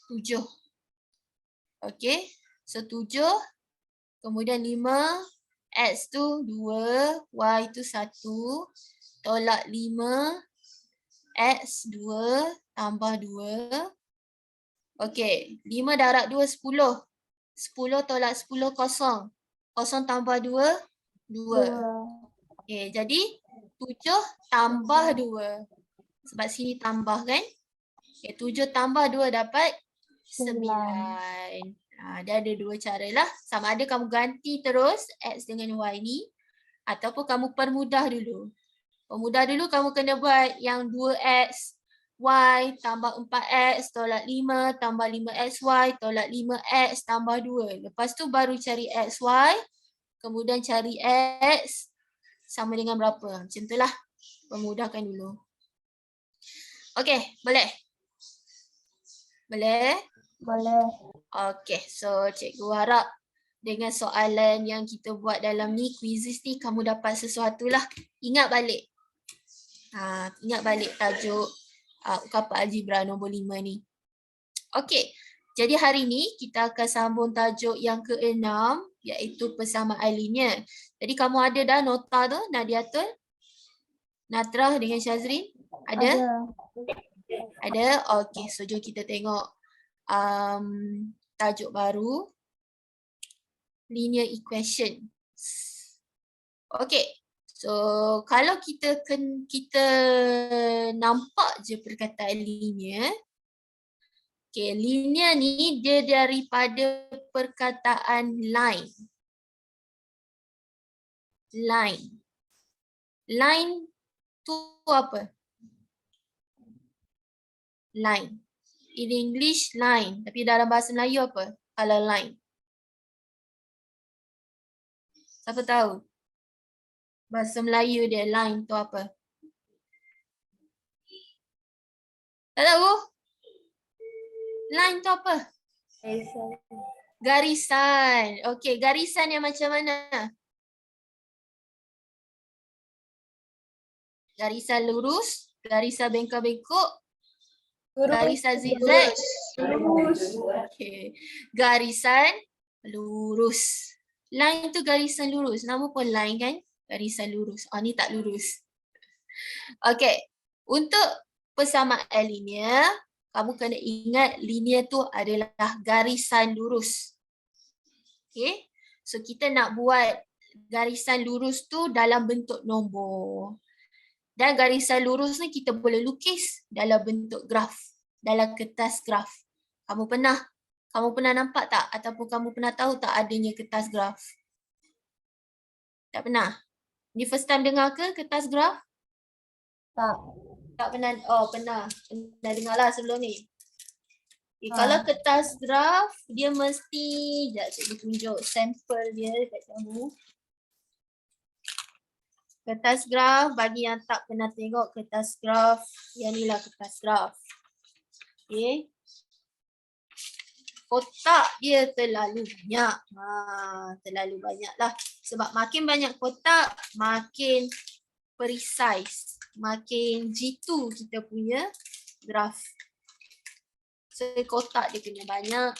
7. Okey. So 7, kemudian 5, X tu 2, Y tu 1, tolak 5, X 2 tambah 2. Okey, 5 darab 2, 10. 10 tolak 10, kosong. Kosong tambah 2, 2. Okey, jadi 7 tambah 2. Sebab sini tambah kan? Okay, 7 tambah 2 dapat 9. Dia ada dua cara lah. Sama ada kamu ganti terus X dengan Y ni, ataupun kamu permudah dulu. Permudah dulu kamu kena buat yang 2X Y tambah 4X tolak 5 tambah 5XY tolak 5X tambah 2. Lepas tu baru cari XY, kemudian cari X sama dengan berapa. Macam tu lah. Permudahkan dulu. Okey, boleh? Boleh? Boleh. Okey, so cikgu harap dengan soalan yang kita buat dalam ni, quizzes ni, kamu dapat sesuatu lah. Ingat balik. Ingat balik tajuk ukapan algebra nombor 5 ni. Okey, jadi hari ni kita akan sambung tajuk yang ke-6 iaitu persamaan linear. Jadi kamu ada dah nota tu, Nadiatul? Natrah dengan Syazrin? Ada? Ada? Okey, so jom kita tengok tajuk baru. Linear equation. Okey. So kalau kita nampak je perkataan linear. Okey, linear ni dia daripada perkataan line. Line. Line tu apa? Line. In English line, tapi dalam bahasa Melayu apa? Kalau line. Siapa tahu? Bahasa Melayu dia line tu apa? Tak tahu? Line tu apa? Garisan. Okey, garisan yang macam mana? Garisan lurus, garisan bengkok-bengkok, garisan zigzag. Lurus. Okey. Garisan lurus. Line tu garisan lurus. Nama pun line kan? Garisan lurus. Ni tak lurus. Okey. Untuk persamaan linear, kamu kena ingat linear tu adalah garisan lurus. Okey. So kita nak buat garisan lurus tu dalam bentuk nombor. Dan garisan lurus ni kita boleh lukis dalam bentuk graf, dalam kertas graf. Kamu pernah nampak tak ataupun kamu pernah tahu tak adanya kertas graf? Tak pernah? Ni first time dengar ke kertas graf? Tak. Tak pernah. Oh, pernah. Pernah dengar lah sebelum ni. Okay, kalau kertas graf, dia mesti, sekejap cikgu tunjuk sampel dia dekat kamu. Kertas graf, bagi yang tak pernah tengok kertas graf, yang ni lah kertas graf. Okay. Kotak dia terlalu banyak. Terlalu banyak lah. Sebab makin banyak kotak, makin precise. Makin jitu kita punya graf. So kotak dia kena banyak.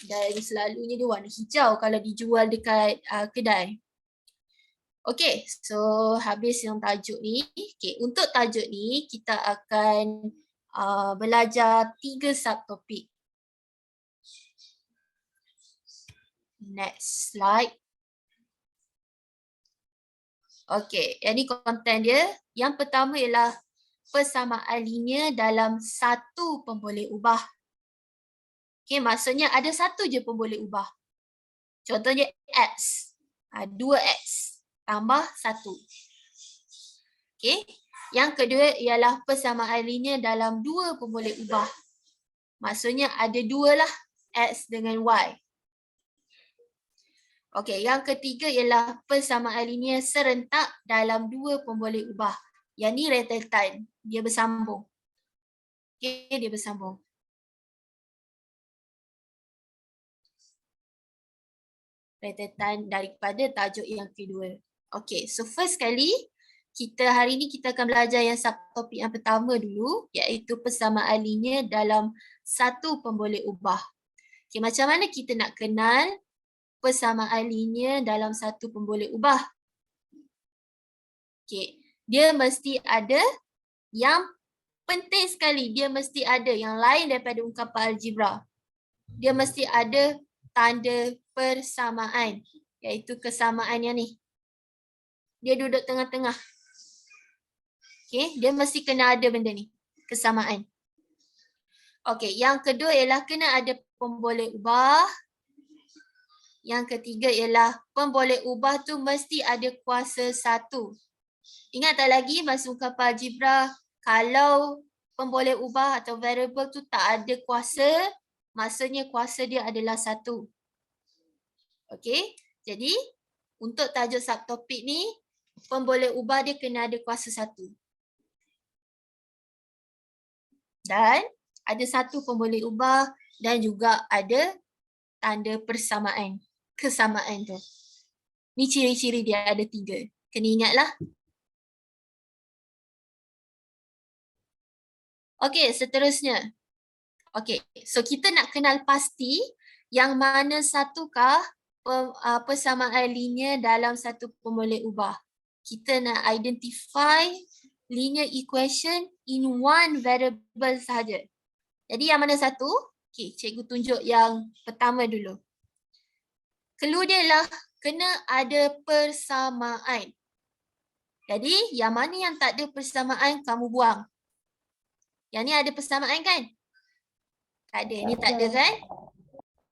Dan selalunya dia warna hijau kalau dijual dekat kedai. Okay, so habis yang tajuk ni. Okay, untuk tajuk ni kita akan belajar 3 subtopik. Next slide. Okay, yang ni konten dia. Yang pertama ialah persamaan linear dalam satu pemboleh ubah. Okay, maksudnya ada satu je pemboleh ubah. Contohnya X. 2X tambah 1. Okay. Yang kedua ialah persamaan linear dalam dua pemboleh ubah. Maksudnya ada dua lah, X dengan Y. Okey, yang ketiga ialah persamaan linear serentak dalam dua pemboleh ubah. Yang ni rentetan, dia bersambung. Okey, dia bersambung. Rentetan daripada tajuk yang kedua. Okey, so first kali kita hari ni kita akan belajar yang subtopik yang pertama dulu, iaitu persamaan linear dalam satu pemboleh ubah. Okay, macam mana kita nak kenal persamaan linear dalam satu pemboleh ubah? Okay, dia mesti ada yang penting sekali, dia mesti ada yang lain daripada ungkapan algebra. Dia mesti ada tanda persamaan, iaitu kesamaan yang ni. Dia duduk tengah-tengah. Okay, dia mesti kena ada benda ni, kesamaan. Okay, yang kedua ialah kena ada pemboleh ubah. Yang ketiga ialah pemboleh ubah tu mesti ada kuasa 1. Ingat tak lagi masa ungkapan algebra, kalau pemboleh ubah atau variable tu tak ada kuasa, maksudnya kuasa dia adalah 1. Okay, jadi untuk tajuk subtopik ni, pemboleh ubah dia kena ada kuasa 1. Dan ada satu pemboleh ubah dan juga ada tanda persamaan, kesamaan tu. Ni ciri-ciri dia ada 3. Kena ingatlah. Okey, seterusnya. Okey, so kita nak kenal pasti yang mana satukah persamaan linear dalam satu pemboleh ubah. Kita nak identify linear equation in one variable sahaja. Jadi yang mana satu? Okey, cikgu tunjuk yang pertama dulu. Clue dia lah kena ada persamaan. Jadi yang mana yang tak ada persamaan kamu buang. Yang ni ada persamaan kan? Tak ada, ni tak ada kan?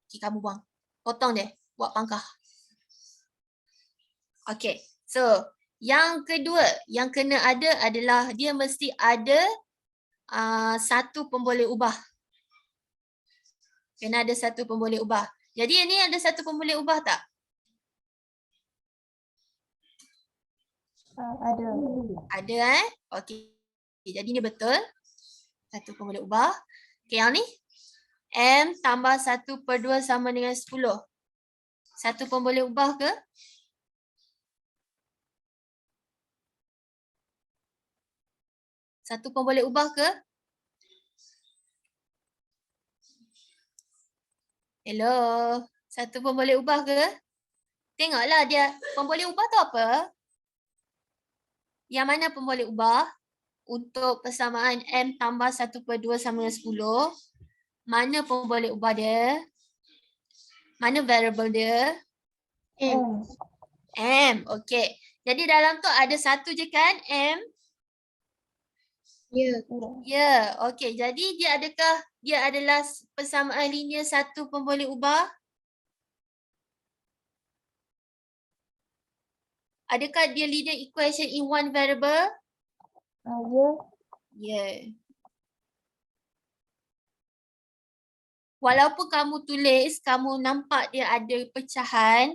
Okey, kamu buang. Potong dia, buat pangkah. Okey, so yang kedua yang kena ada adalah dia mesti ada satu pemboleh ubah. Kena ada satu pemboleh ubah. Jadi ini ada satu pemboleh ubah tak? Ada. Ada Okey. Jadi ni betul. Satu pemboleh ubah. Okey, yang ni M tambah 1/2 sama dengan 10. Satu pemboleh ubah ke? Satu pemboleh ubah ke? Hello. Satu pemboleh ubah ke? Tengoklah dia. Pemboleh ubah tu apa? Yang mana pemboleh ubah? Untuk persamaan M tambah 1/2 sama dengan 10. Mana pemboleh ubah dia? Mana variable dia? M. M. Okey. Jadi dalam tu ada satu je kan M? Ya. Ya. Okey. Jadi dia adalah persamaan linear satu pemboleh ubah? Adakah dia linear equation in one variable? Ya. Ya. Walaupun kamu tulis, kamu nampak dia ada pecahan,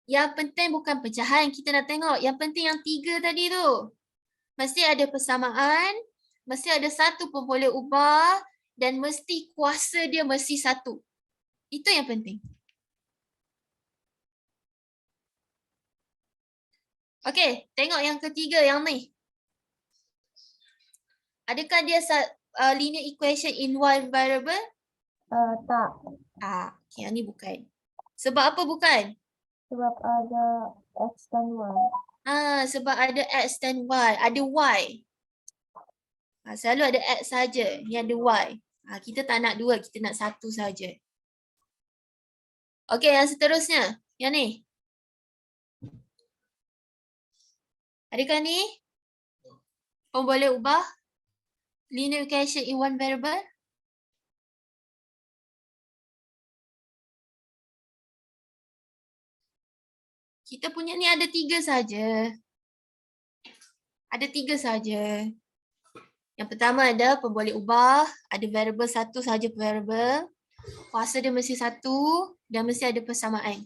yang penting bukan pecahan kita nak tengok. Yang penting yang 3 tadi tu. Mesti ada persamaan, mesti ada satu pemboleh ubah dan mesti kuasa dia mesti 1. Itu yang penting. Okey, tengok yang ketiga yang ni. Adakah dia linear equation in one variable? Tak. Okay, yang ni bukan. Sebab apa bukan? Sebab ada X dan Y. Sebab ada X dan Y. Ada Y. Selalu ada X saja. Ni ada Y. Kita tak nak 2, kita nak 1 saja. Okey, yang seterusnya. Yang ni. Adakah ni pemboleh ubah linear equation in one variable? Kita punya ni ada 3 saja. Ada 3 saja. Yang pertama ada pemboleh ubah, ada variable 1 saja variable. Kuasa dia mesti 1 dan mesti ada persamaan.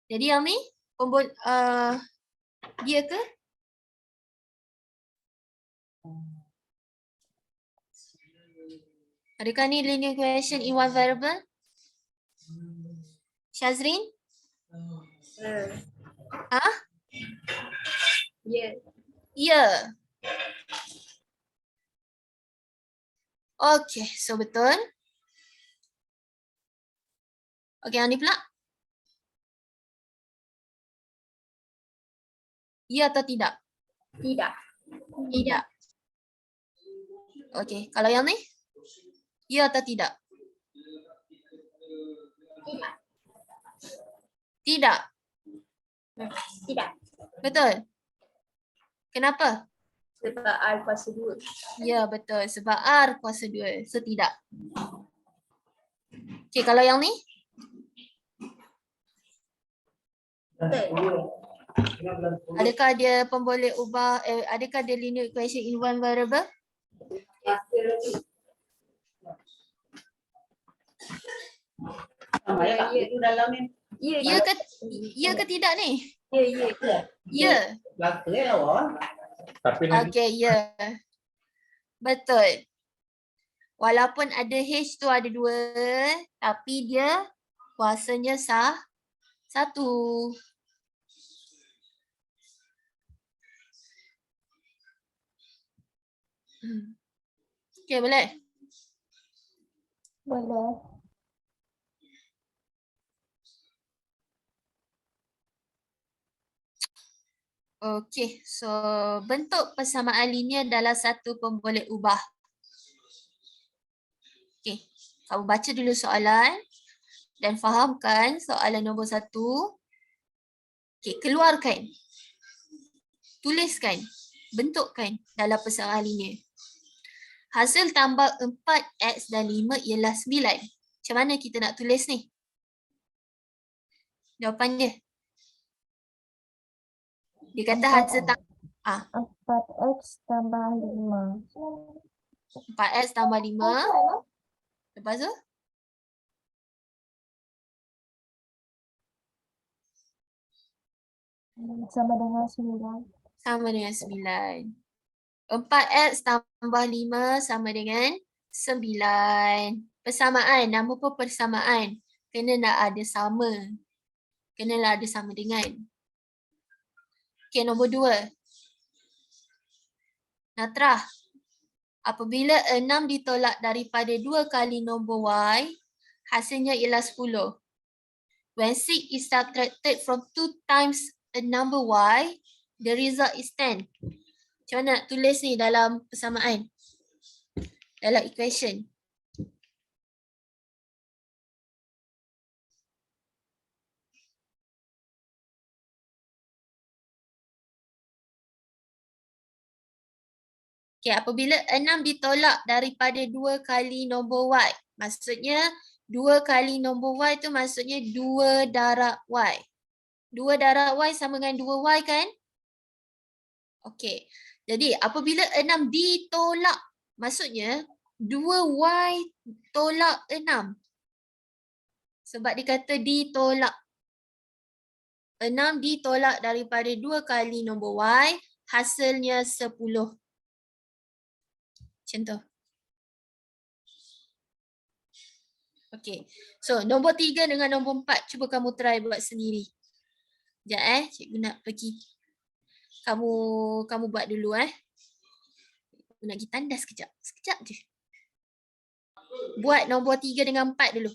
Jadi yang ni dia ke? Adakah ni linear equation in one variable? Syazrin? Ah? Ya. Ya. Okay, so betul. Okay, yang ni pula. Ya atau tidak? Tidak. Tidak. Okay, kalau yang ni? Ya atau tidak? Tidak. Tidak. Tidak. Betul. Kenapa? Sebab R kuasa 2. Ya, betul. Sebab R kuasa 2. So, tidak. Okay, kalau yang ni? Betul. Adakah dia pemboleh ubah, adakah dia linear equation in one variable? Itu dalam ni. Ya ke tidak ni? Ya. Ya. Tapi nanti Okay, ya. Betul. Walaupun ada H tu ada 2, tapi dia kuasanya sah 1. Okay, boleh? Boleh. Okay, so bentuk persamaan linear dalam satu pemboleh ubah. Okay, kamu baca dulu soalan dan fahamkan soalan nombor 1. Okay, keluarkan. Tuliskan. Bentukkan dalam persamaan linear. Hasil tambah 4x dan 5 ialah 9. Macam mana kita nak tulis ni? Jawapan dia. Dia kata hasil tambah 4x tambah 5. 4x tambah 5. Lepas tu? Sama dengan 9. Sama dengan 9. 4x tambah 5 sama dengan 9. Persamaan. Nama pun persamaan. Kena nak ada sama. Kenalah ada sama dengan. Okay, nombor 2. Natrah. Apabila 6 ditolak daripada 2 kali nombor y, hasilnya ialah 10. When 6 is subtracted from 2 times a number y, the result is 10. Macam mana nak tulis ni dalam persamaan? Dalam equation. Okay, apabila 6 ditolak daripada 2 kali nombor y, maksudnya 2 kali nombor y tu maksudnya 2 darab y. 2 darab y sama dengan 2y kan? Okay, jadi apabila 6 ditolak, maksudnya 2y tolak 6. Sebab dia kata ditolak. 6 ditolak daripada 2 kali nombor y, hasilnya 10. Macam tu. Okay. So, nombor 3 dengan nombor 4, cuba kamu try buat sendiri. Sekejap cikgu nak pergi. Kamu buat dulu Aku nak pergi tandas sekejap. Sekejap je. Buat nombor 3 dengan 4 dulu.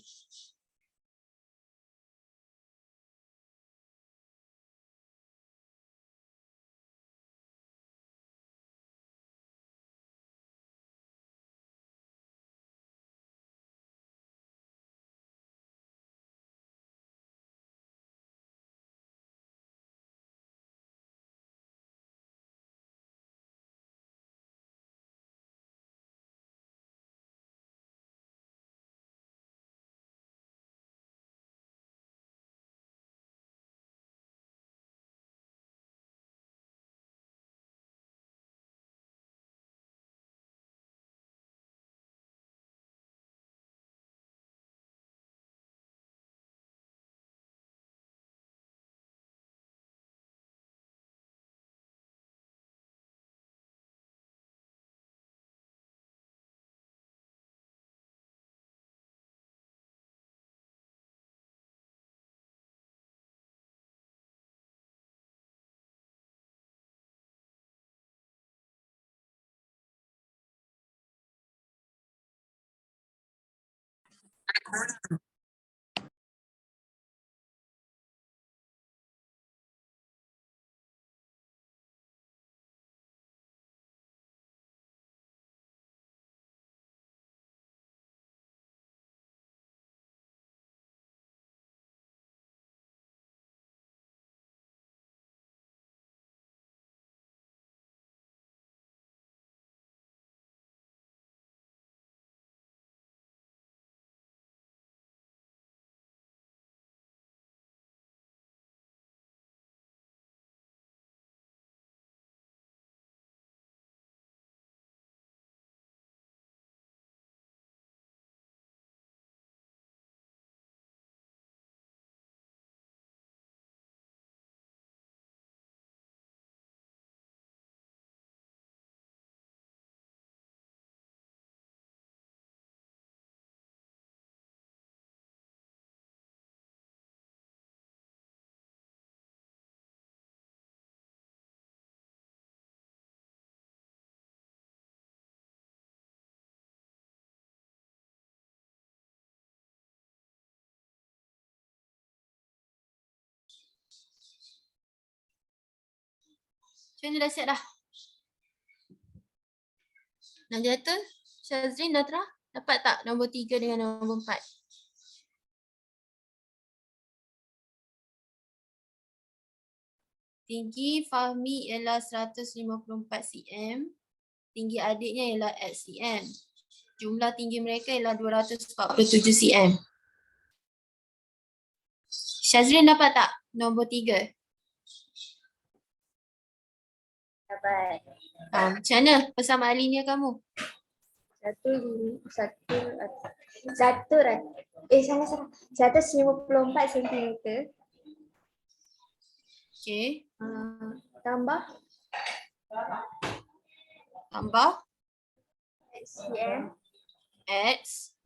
Macam mana dah siap dah? Nadia, Syazrin, Natra, dapat tak nombor 3 dengan nombor 4? Tinggi Fahmi ialah 154 cm. Tinggi adiknya ialah 8 cm. Jumlah tinggi mereka ialah 247 cm. Syazrin dapat tak nombor 3? Dapat. Macam mana persamaan linear kamu? Salah. 154 cm. Okey. Tambah Tambah cm X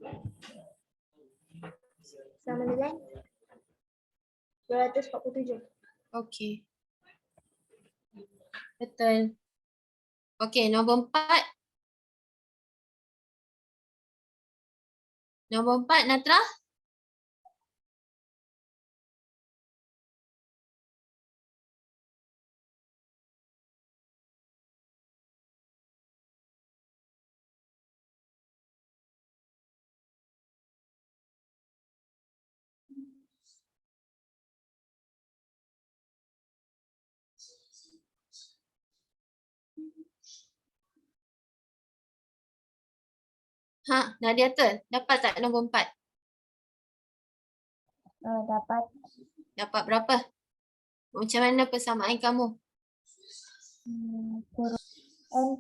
sama dengan 247. Okey. Betul. Okey, nombor 4. Nombor 4, Natra? Nadia, dapat tak nombor 4? Dapat. Dapat berapa? Macam mana persamaan kamu? N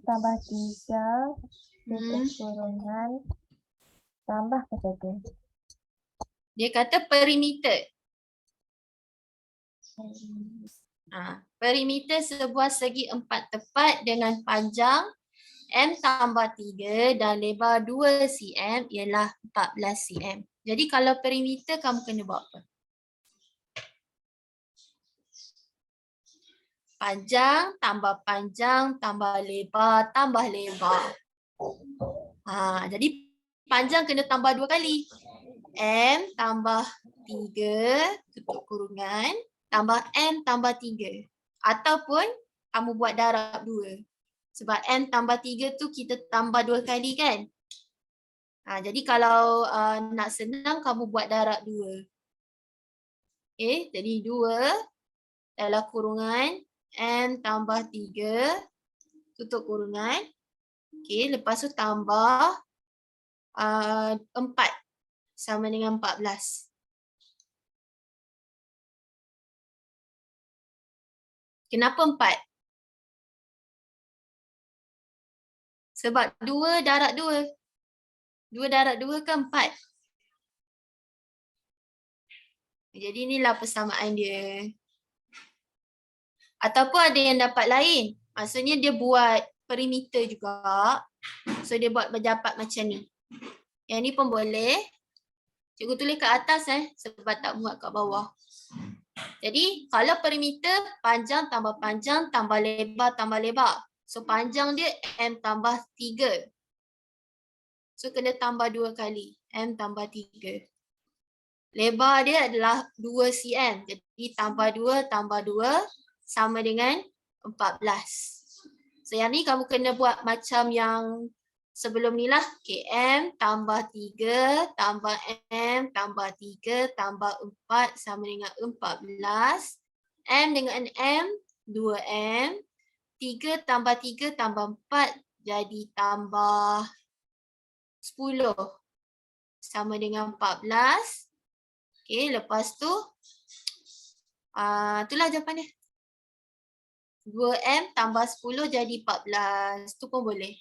tambah 3 kurungan tambah ke 1. Dia kata perimeter. Perimeter sebuah segi 4 tepat dengan panjang M tambah 3 dan lebar 2 cm ialah 14 cm. Jadi kalau perimeter kamu kena buat apa? Panjang tambah lebar tambah lebar. Jadi panjang kena tambah 2 kali. M tambah 3 tutup kurungan tambah M tambah 3. Ataupun kamu buat darab 2. Sebab M tambah 3 tu kita tambah 2 kali kan. Jadi kalau nak senang kamu buat darab 2. Okay, jadi 2 dalam kurungan M tambah 3 tutup kurungan. Okay, lepas tu tambah 4 sama dengan 14. Kenapa 4? Sebab 2 darab 2. 2 darab 2 kan 4. Jadi inilah persamaan dia. Ataupun ada yang dapat lain. Maksudnya dia buat perimeter juga. So dia buat berdapat macam ni. Yang ni pun boleh. Cikgu tulis kat atas sebab tak muat kat bawah. Jadi kalau perimeter panjang tambah lebar. So panjang dia M tambah 3. So kena tambah 2 kali. M tambah 3. Lebar dia adalah 2 cm. Jadi tambah 2 sama dengan 14. So yang ni kamu kena buat macam yang sebelum ni lah. KM tambah 3 tambah M tambah 3 tambah 4 sama dengan 14. M dengan M 2M. 3 tambah 3 tambah 4 jadi tambah 10 sama dengan 14. Okay, lepas tu itulah jawapan dia. 2M tambah 10 jadi 14. Tu pun boleh.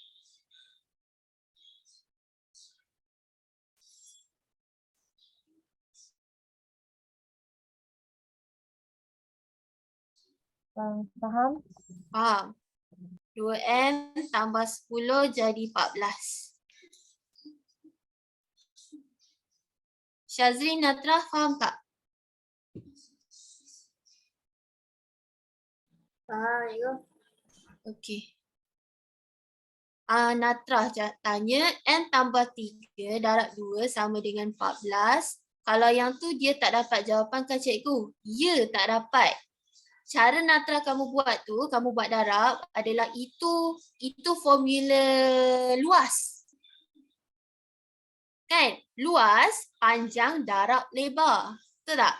Faham? Faham? 2M tambah 10 jadi 14. Syazrin, Natrah, faham tak? Faham, Cikgu. Okey. Natrah tanya M tambah 3 darab 2 sama dengan 14. Kalau yang tu dia tak dapat jawapan kan cikgu? Ya, tak dapat. Cara Natrah kamu buat tu, kamu buat darab adalah itu formula luas. Kan? Luas, panjang, darab, lebar. Betul tak?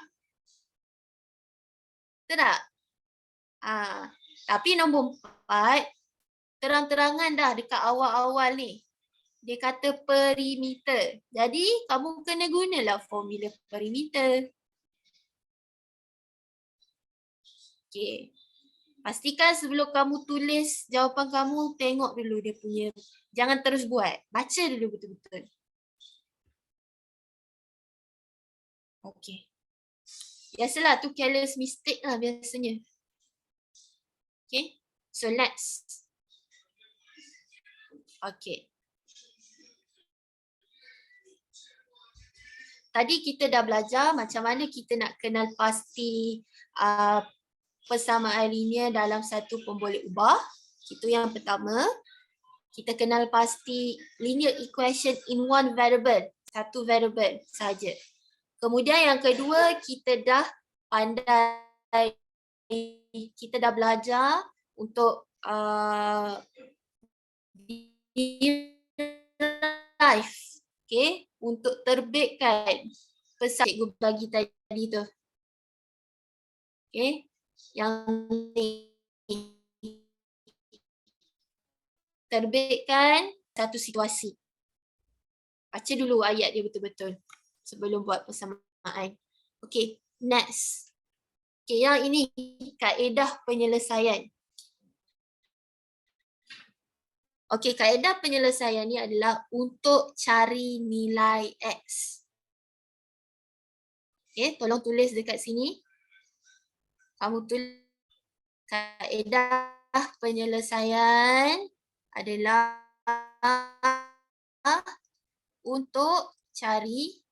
Betul tak? Tapi nombor 4, terang-terangan dah dekat awal-awal ni. Dia kata perimeter. Jadi, kamu kena gunalah formula perimeter. Okay. Pastikan sebelum kamu tulis jawapan kamu, tengok dulu dia punya. Jangan terus buat. Baca dulu betul-betul. Okay. Biasalah tu careless mistake lah biasanya. Okay. So next. Okay. Tadi kita dah belajar macam mana kita nak kenal pasti persamaan linear dalam satu pemboleh ubah. Itu yang pertama. Kita kenal pasti linear equation in one variable. Satu variable saja. Kemudian yang kedua, kita dah pandai, kita dah belajar untuk derive, okay, untuk terbitkan pesan cikgu bagi tadi tu. Okay, yang ni terbitkan satu situasi. Baca dulu ayat dia betul-betul sebelum buat persamaan. Okay, next. Okay, yang ini kaedah penyelesaian. Okay, kaedah penyelesaian ni adalah untuk cari nilai X. Okay, tolong tulis dekat sini. Kamu tulis kaedah penyelesaian adalah untuk cari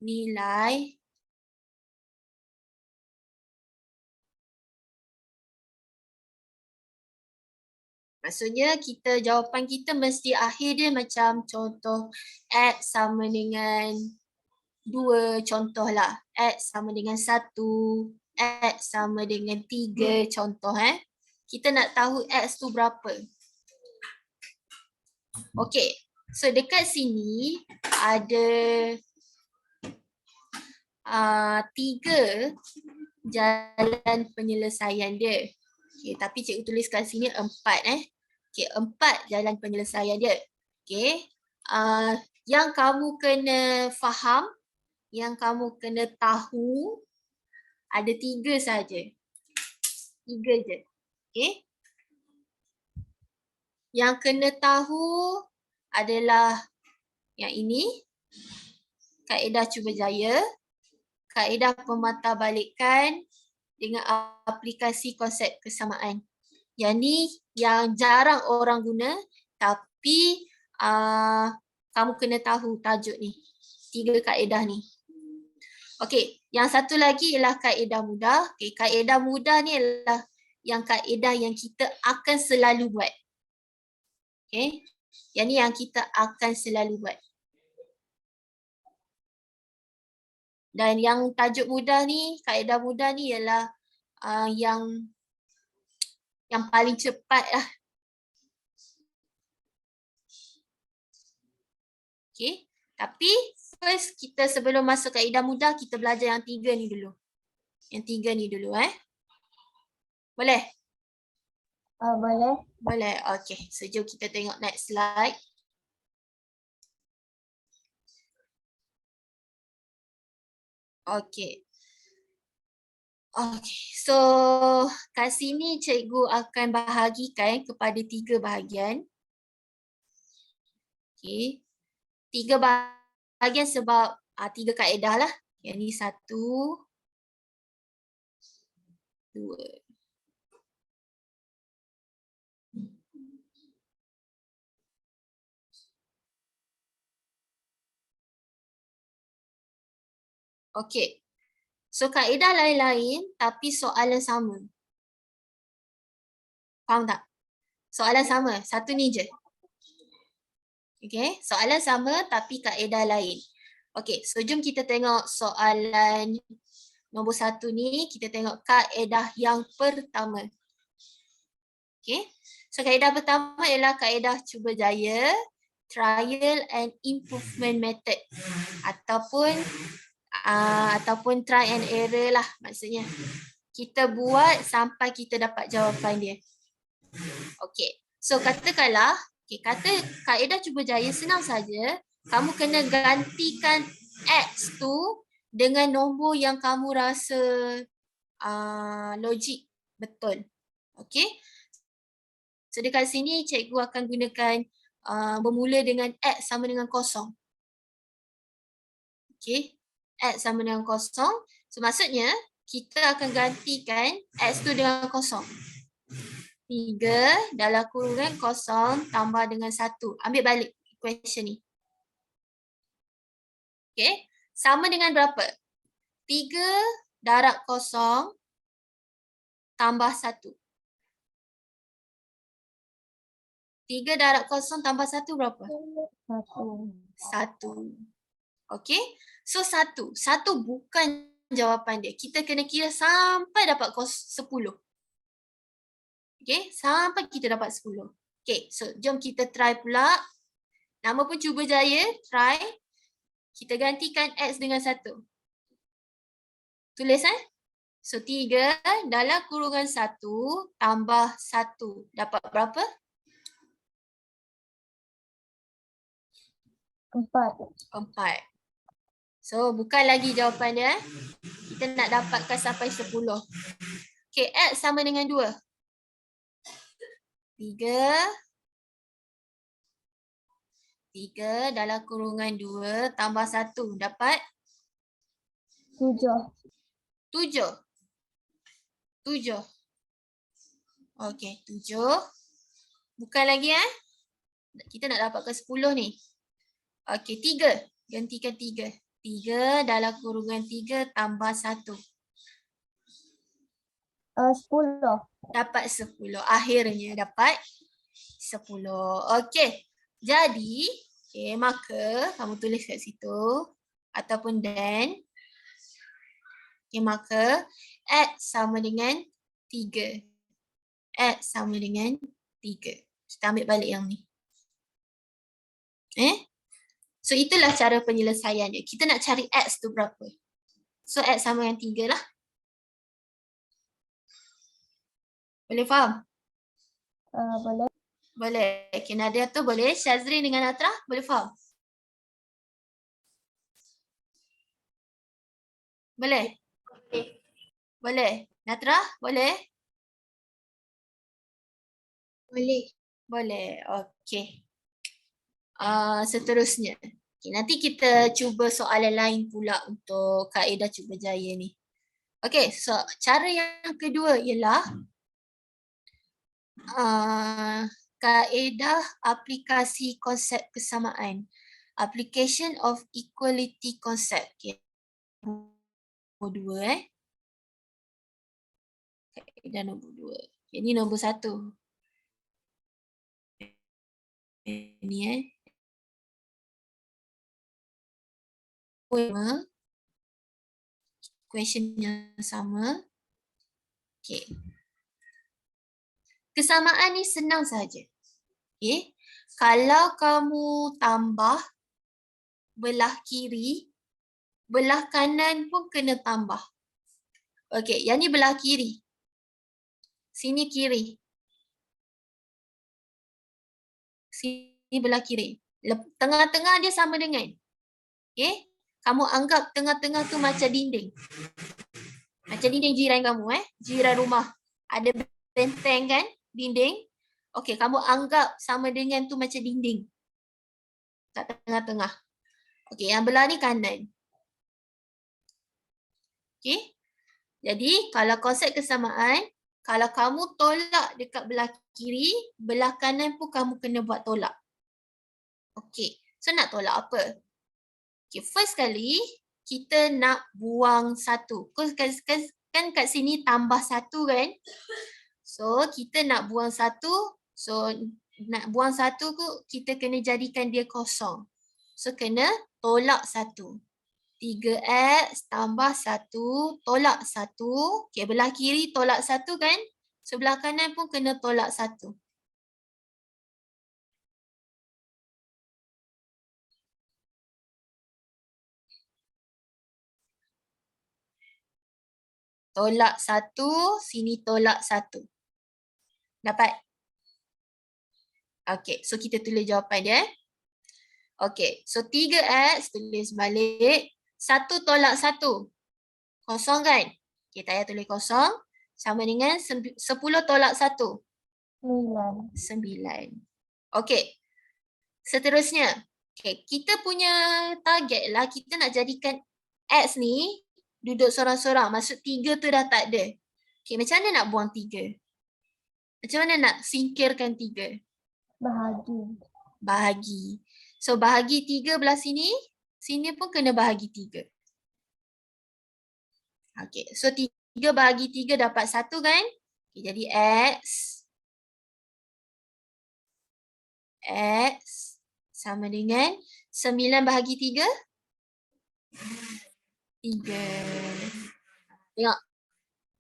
nilai maksudnya jawapan kita mesti akhir dia macam contoh X sama dengan 2 contohlah. X sama dengan 1, X sama dengan 3 contoh Kita nak tahu X tu berapa. Okey. So dekat sini ada 3 jalan penyelesaian dia. Okey, tapi cikgu tulis kat sini 4 Okey, 4 jalan penyelesaian dia. Okey. Yang kamu kena faham, yang kamu kena tahu ada 3 saja. 3 je. Okey. Yang kena tahu adalah yang ini. Kaedah cuba jaya. Kaedah pematahbalikan dengan aplikasi konsep kesamaan. Yang ni yang jarang orang guna tapi kamu kena tahu tajuk ni. 3 kaedah ni. Okey, yang satu lagi ialah kaedah mudah. Okey, kaedah mudah ni adalah yang kaedah yang kita akan selalu buat. Okey. Yang ni yang kita akan selalu buat. Dan yang tajuk mudah ni, kaedah mudah ni ialah yang paling cepat lah. Okay. Tapi first kita sebelum masuk kaedah mudah, kita belajar yang 3 ni dulu. Yang 3 ni dulu Boleh? Boleh. Boleh. Okay. So jom kita tengok next slide. Okay. Okay. So kat sini cikgu akan bahagikan kepada 3 bahagian. Okay. 3 bahagian sebab 3 kaedah lah. Yang ni 1, 2. Okay. So kaedah lain-lain tapi soalan sama. Faham tak? Soalan sama. Satu ni je. Okay. Soalan sama tapi kaedah lain. Okay. So jom kita tengok soalan nombor 1 ni. Kita tengok kaedah yang pertama. Okay. So kaedah pertama ialah kaedah cuba jaya, trial and improvement method. Ataupun try and error lah maksudnya. Kita buat sampai kita dapat jawapan dia. Okay. So katakanlah, kata kaedah cuba jaya senang saja. Kamu kena gantikan X tu dengan nombor yang kamu rasa logik betul. Okay. So dekat sini cikgu akan gunakan bermula dengan X sama dengan kosong. Okay. X sama dengan kosong. So maksudnya kita akan gantikan X tu dengan kosong. 3 dalam kurungan kosong tambah dengan 1. Ambil balik equation ni. Okay. Sama dengan berapa? 3 darab kosong tambah 1. 3 darab kosong tambah 1 berapa? 1. Okay. So 1 bukan jawapan dia. Kita kena kira sampai dapat 10. Okay. Sampai kita dapat 10. Okay. So jom kita try pula. Nama pun cuba jaya. Try. Kita gantikan X dengan 1. Tulis So 3 dalam kurungan 1 tambah 1. Dapat berapa? 4. So bukan lagi jawapan dia. Kita nak dapatkan sampai 10. Okay, X sama dengan 2. 3 dalam kurungan 2 tambah 1. Dapat? 7. 7. Okay, 7. Bukan lagi kita nak dapatkan 10 ni. Okay, 3. Gantikan 3. 3 dalam kurungan 3 tambah 1. 10. Dapat 10. Akhirnya dapat 10. Okay. Jadi, maka kamu tulis kat situ. Ataupun then. Okay, maka X sama dengan 3. X sama dengan 3. Kita ambil balik yang ni. So itulah cara penyelesaian dia. Kita nak cari X tu berapa. So X sama dengan 3 lah. Boleh faham? Boleh. Boleh. Okay, Nadia tu boleh. Syazrin dengan Natra boleh faham? Boleh? Boleh. Natra boleh? Boleh. Boleh. Okay. Seterusnya. Okay, nanti kita cuba soalan lain pula untuk kaedah cuba jaya ni. Okay, so cara yang kedua ialah kaedah aplikasi konsep kesamaan. Application of equality concept. Okay. Nombor 2 Kaedah nombor 2. Okay, ini nombor 1. Ini question yang sama. Okay. Kesamaan ni senang saja. Okay. Kalau kamu tambah belah kiri, belah kanan pun kena tambah. Okay, yang ni belah kiri. Sini kiri. Sini belah kiri. Tengah-tengah dia sama dengan. Okay. Kamu anggap tengah-tengah tu macam dinding. Macam dinding jiran kamu jiran rumah. Ada benteng kan, dinding. Okey, kamu anggap sama dengan tu macam dinding. Kat tengah-tengah. Okey, yang belah ni kanan. Okey. Jadi, kalau konsep kesamaan, kalau kamu tolak dekat belah kiri, belah kanan pun kamu kena buat tolak. Okey, so nak tolak apa? Okey, first kali, kita nak buang satu. Kan kat sini tambah satu kan? So, kita nak buang satu. So, nak buang satu kita kena jadikan dia kosong. So, kena tolak satu. 3x tambah 1, tolak 1. Okay, belah kiri tolak 1 kan? Sebelah kanan pun kena tolak 1. Tolak 1, sini tolak 1. Dapat? Okay, so kita tulis jawapan dia. Okay, so 3x tulis balik. 1 tolak 1. Kosong kan? Okay, tak payah tulis kosong. Sama dengan 10 tolak 1. 9. Okay. Seterusnya. Okay, kita punya target lah. Kita nak jadikan X ni duduk sorang-sorang. Maksud 3 tu dah tak ada. Okay, macam mana nak buang 3? Macam mana nak singkirkan 3? Bahagi. So, bahagi 3 belah sini. Sini pun kena bahagi 3. Okay, so 3 bahagi 3 dapat 1 kan? Okay, jadi X sama dengan 9 bahagi 3? 3. Tengok.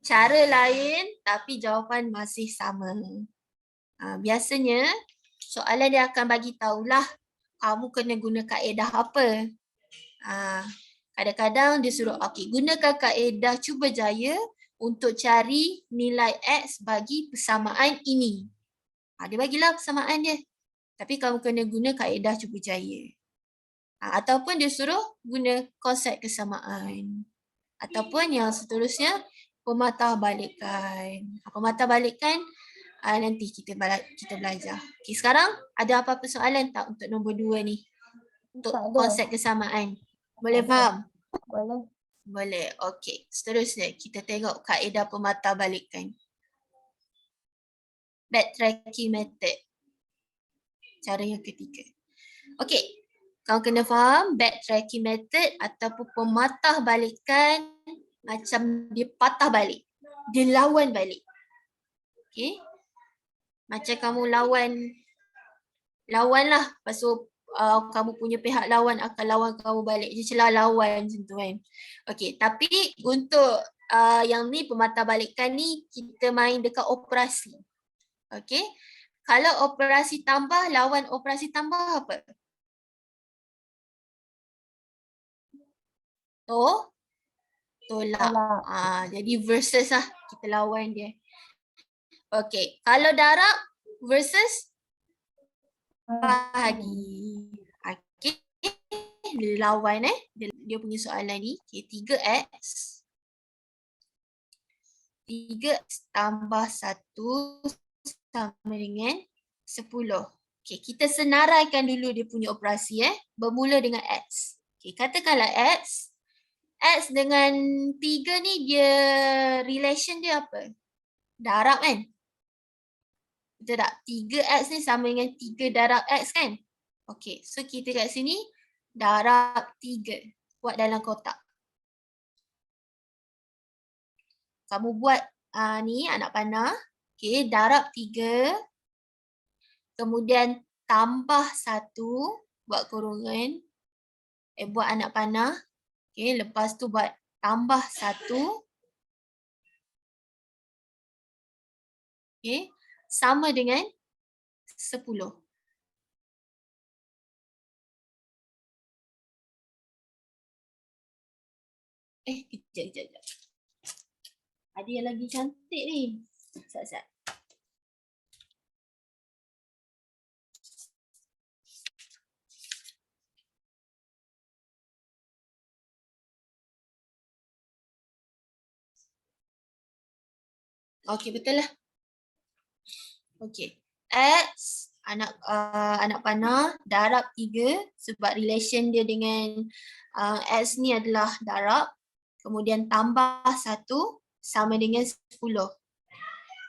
Cara lain tapi jawapan masih sama. Biasanya soalan dia akan bagi tahulah kamu kena guna kaedah apa. Kadang-kadang dia suruh, okey, gunakan kaedah cuba jaya untuk cari nilai X bagi persamaan ini. Dia bagilah persamaan dia. Tapi kamu kena guna kaedah cuba jaya. Ataupun dia suruh guna konsep kesamaan. Ataupun yang seterusnya, pematahbalikan. Pematahbalikan nanti kita belajar. Okay, sekarang ada apa-apa soalan tak untuk nombor 2 ni? Untuk konsep kesamaan. Boleh faham? Boleh. Boleh. Okey. Seterusnya kita tengok kaedah pematahbalikan. Backtracking method. Cara yang ketiga. Okey. Kau kena faham backtracking method ataupun pematahbalikan macam dia patah balik. Dia lawan balik. Okey. Macam kamu lawan lah. Lepas tu kamu punya pihak lawan akan lawan kamu balik. Dia celah lawan macam tu kan. Okey, tapi untuk yang ni pematahbalikan ni kita main dekat operasi. Okey. Kalau operasi tambah, lawan operasi tambah apa? Tolak. Jadi versus lah. Kita lawan dia. Okey. Kalau darab versus bahagi. Okey. Dia lawan dia punya soalan ni. Okey, 3x. 3x tambah 1 sama dengan 10. Okey, kita senaraikan dulu dia punya operasi bermula dengan x. Okey, katakanlah x dengan 3 ni dia relation dia apa? Darab kan? Betul tak? 3x ni sama dengan 3 darab x kan? Okey, so kita kat sini darab 3. Buat dalam kotak. Kamu buat ni anak panah. Okey, darab 3. Kemudian tambah 1. Buat kurungan. Buat anak panah. Okey, lepas tu buat tambah 1. Okay. Sama dengan 10. Kejap. Ada yang lagi cantik ni. Sekejap. Okey, betul lah. Okey. X anak panah darab 3 sebab relation dia dengan X ni adalah darab. Kemudian tambah 1 sama dengan 10.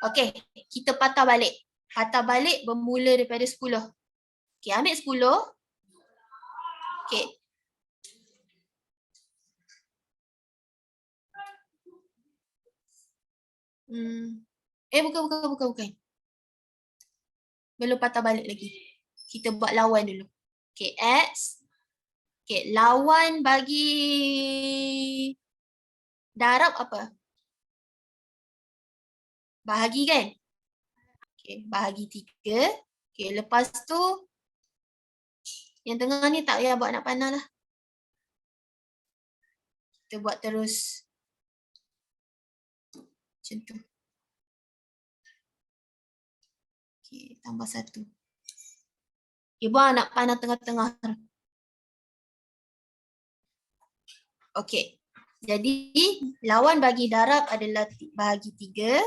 Okey, kita patah balik. Patah balik bermula daripada 10. Okey, ambil 10. Okey. Bukan. Belum patah balik lagi. Kita buat lawan dulu. Okey, X. Okey, lawan bagi darab apa? Bahagi kan? Okey, bahagi 3. Okey, lepas tu yang tengah ni tak payah buat nak panah lah. Kita buat terus macam tu. Okey, tambah 1. Okey, buang nak panah tengah-tengah. Okey. Jadi lawan bagi darab adalah bahagi 3.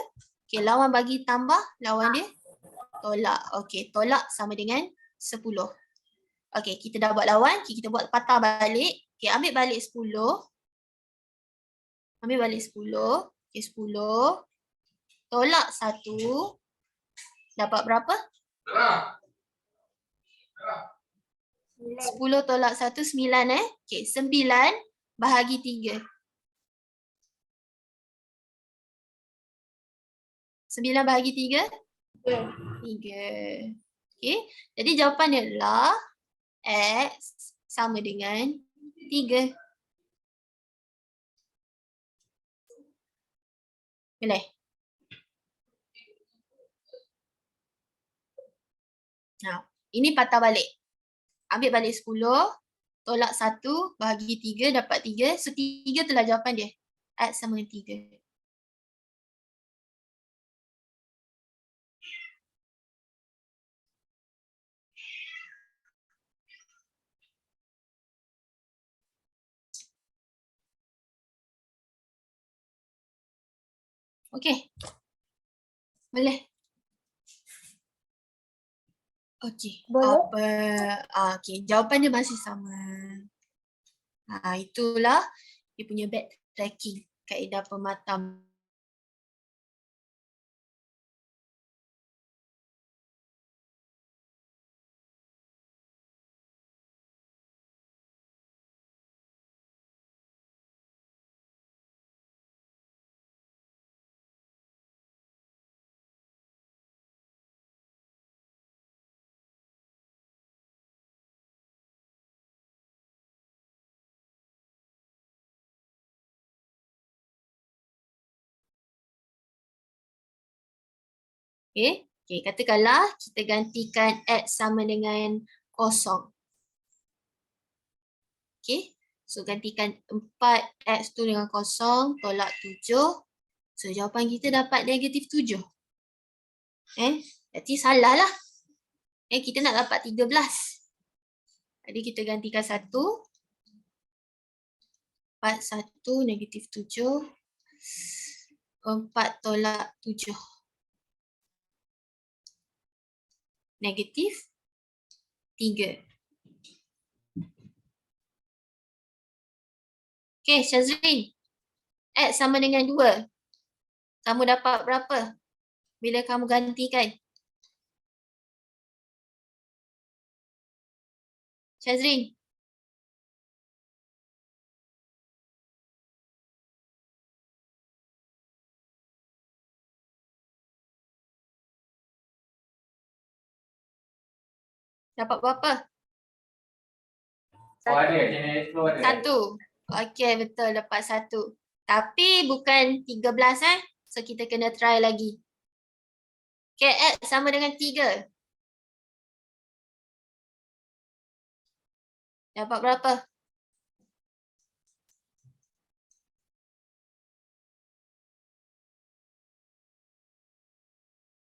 Okey, lawan bagi tambah, lawan dia tolak. Okey, tolak sama dengan 10. Okey, kita dah buat lawan, kita buat patah balik. Okey, ambil balik 10. Ambil balik 10. Okey, 10. Tolak 1. Dapat berapa? 10 tolak 1, 9 Okey, 9 bahagi 3. 9 bahagi 3? 3. Okey, jadi jawapan dia adalah X sama dengan 3. Boleh? Nah, ini patah balik. Ambil balik 10, tolak 1, bahagi 3, dapat 3. So, 3 itulah jawapan dia. X sama dengan 3. Okey. Boleh? Okey. Boleh. Okey, jawapan dia masih sama. Itulah dia punya backtracking, kaedah pematam. Okey. Okey, katakanlah kita gantikan X sama dengan 0. Okey. So, gantikan 4X tu dengan 0, tolak 7. So, jawapan kita dapat negatif 7. Jadi salah lah. Kita nak dapat 13. Jadi kita gantikan 1. 4, 1, negatif 7. 4 tolak 7. Negatif 3. Okey, Syazrin. X sama dengan 2. Kamu dapat berapa bila kamu gantikan? Syazrin. Dapat berapa? Oh, ada. Channel Explore ada. 1. Okey, betul, dapat 1. Tapi bukan 13 eh. So kita kena try lagi. Okey, X sama dengan 3. Dapat berapa?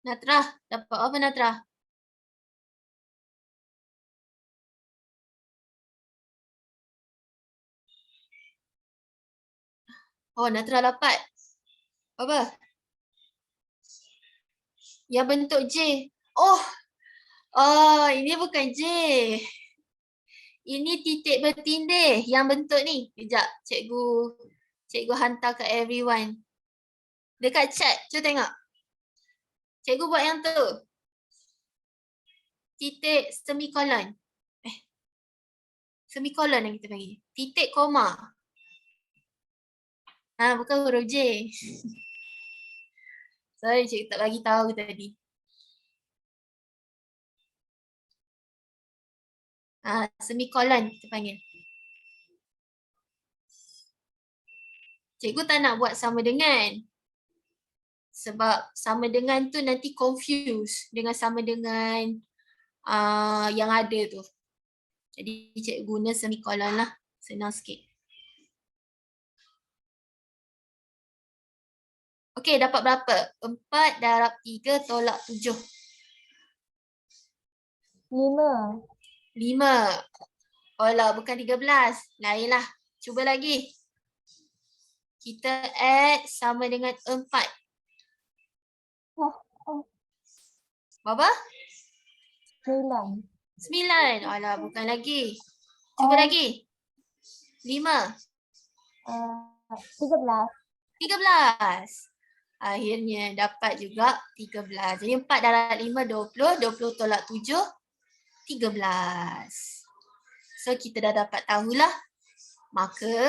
Natrah, dapat apa Natrah? Oh, Natrah dapat. Apa? Yang bentuk J. Oh, ini bukan J. Ini titik bertindih yang bentuk ni. Kejap, cikgu hantar ke everyone. Dekat chat, cuba tengok. Cikgu buat yang tu. Titik semikolon. Semikolon yang kita panggil. Titik koma. Bukan huruf J. Sorry, cikgu tak bagi tahu tadi. Semikolon kita panggil. Cikgu tak nak buat sama dengan. Sebab sama dengan tu nanti confuse dengan sama dengan yang ada tu. Jadi cikgu guna semikolon lah. Senang sikit. Okey, dapat berapa? 4 darab 3 tolak 7. 5. 5. Oh lah, bukan 13. Lain lah. Cuba lagi. Kita add sama dengan 4. Berapa? 9. 9. Alah, bukan lagi. Cuba lagi. 5. 13. 13. Akhirnya dapat juga 13. Jadi 4 darab 5, 20. 20 tolak 7, 13. So kita dah dapat tahulah. Maka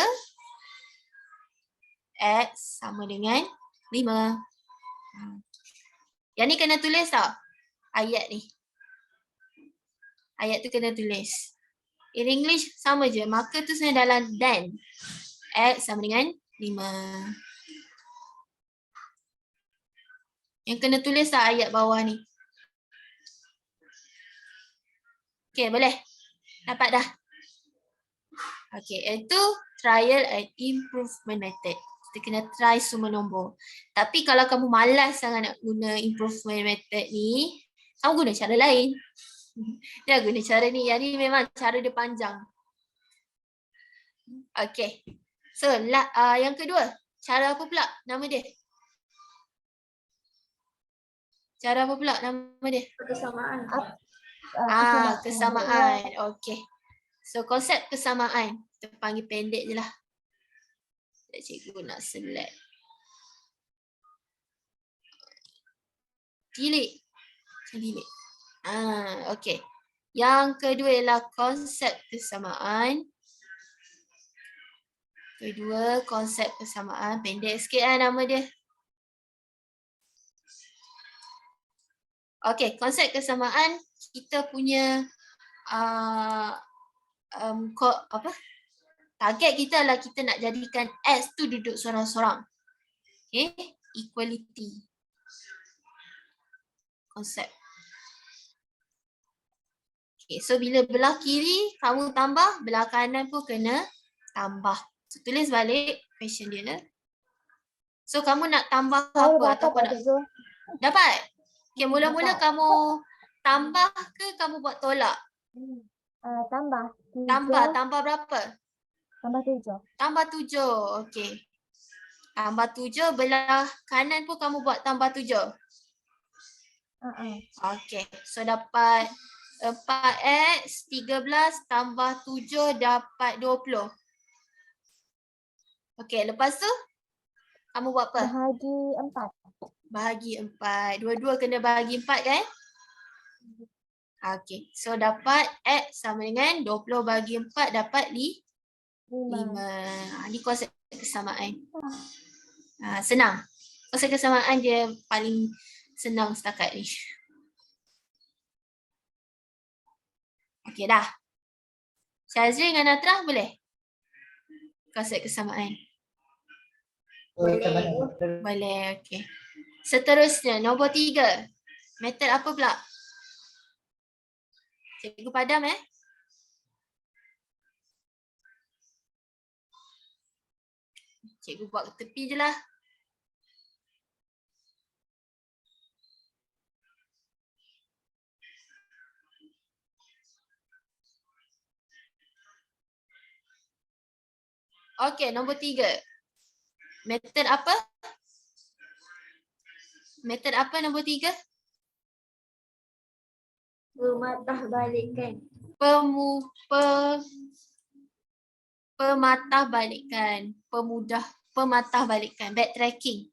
X sama dengan 5. Yang ni kena tulis tak? Ayat ni. Ayat tu kena tulis. In English sama je. Maka tu sebenarnya dalam then. X sama dengan 5. Yang kena tulis tak ayat bawah ni? Okay, boleh? Dapat dah? Okay, itu trial and improvement method. Kita kena try semua nombor. Tapi kalau kamu malas sangat nak guna improvement method ni, kamu guna cara lain. Dia guna cara ni. Yang ni memang cara dia panjang. Okay. So, yang kedua. Cara apa pula nama dia? Cara apa pula nama dia? Kesamaan. Kesamaan. Okay. So, konsep kesamaan. Kita panggil pendek je lah. Cikgu nak select. Delete. Okay. Yang kedua ialah konsep kesamaan. Pendek sikit nama dia. Okay, konsep kesamaan kita punya target kita adalah kita nak jadikan X tu duduk sorang-sorang. Okay, equality. Konsep. Okay, so bila belah kiri kamu tambah, belah kanan pun kena tambah. So, tulis balik question dia. So kamu nak tambah apa ataupun nak dapat? Okay, mula-mula kamu tambah ke kamu buat tolak? Tambah. Tambah berapa? Tambah 7. Tambah 7. Okey. Tambah 7, belah kanan pun kamu buat tambah 7. Okey. So dapat 4x 13 tambah 7 dapat 20. Okey, lepas tu kamu buat apa? Bahagi 4. Bahagi 4. Dua-dua kena bahagi 4 kan? Okey. So dapat x sama dengan 20 bahagi 4 dapat 5. Ini konsep kesamaan. Senang. Konsep kesamaan dia paling senang setakat ni. Okey dah. Syazri dengan Natrah boleh? konsep kesamaan? Boleh. Boleh, okey. Seterusnya, nombor 3. Metod apa pula? Cikgu padam Cikgu buat ke tepi je lah. Okey, nombor 3. Metod apa? Metod apa nombor 3? Mematahbalikkan. Pematahbalikan. Pematahbalikan. Backtracking.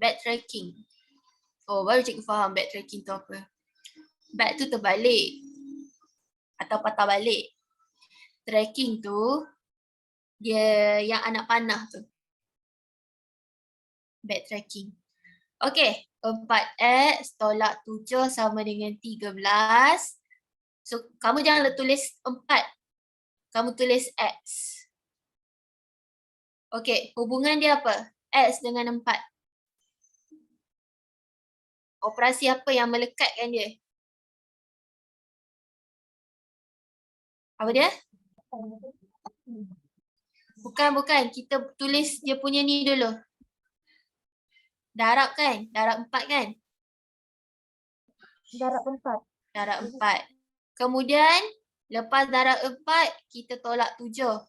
Backtracking. Oh, baru cikgu faham backtracking tu apa. Back tu terbalik. Atau patah balik. Tracking tu, dia yang anak panah tu. Backtracking. Okey, 4x tolak 7 sama dengan 13. So, kamu jangan tulis 4. Kamu tulis x. Okey, hubungan dia apa? X dengan 4. Operasi apa yang melekatkan dia? Apa dia? Bukan. Kita tulis dia punya ni dulu. Darab kan? Darab 4 kan? Darab 4. Darab 4. Kemudian, lepas darab 4, kita tolak 7.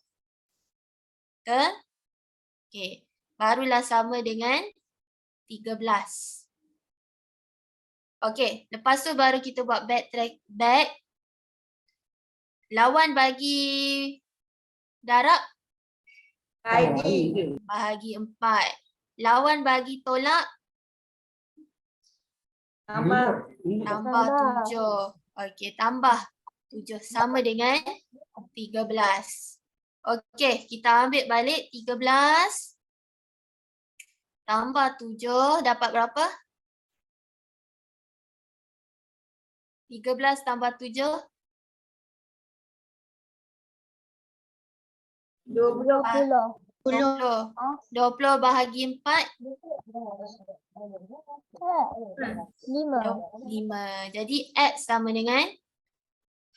Betul? Okey. Barulah sama dengan 13. Okey. Lepas tu baru kita buat back. Lawan bagi darab bahagi 4. Lawan bagi tolak tambah 7. Okey, tambah 7 sama dengan 13. Okey, kita ambil balik 13 tambah 7 dapat berapa? 13 tambah 7 20. 20 bahagi 4 5. Jadi X sama dengan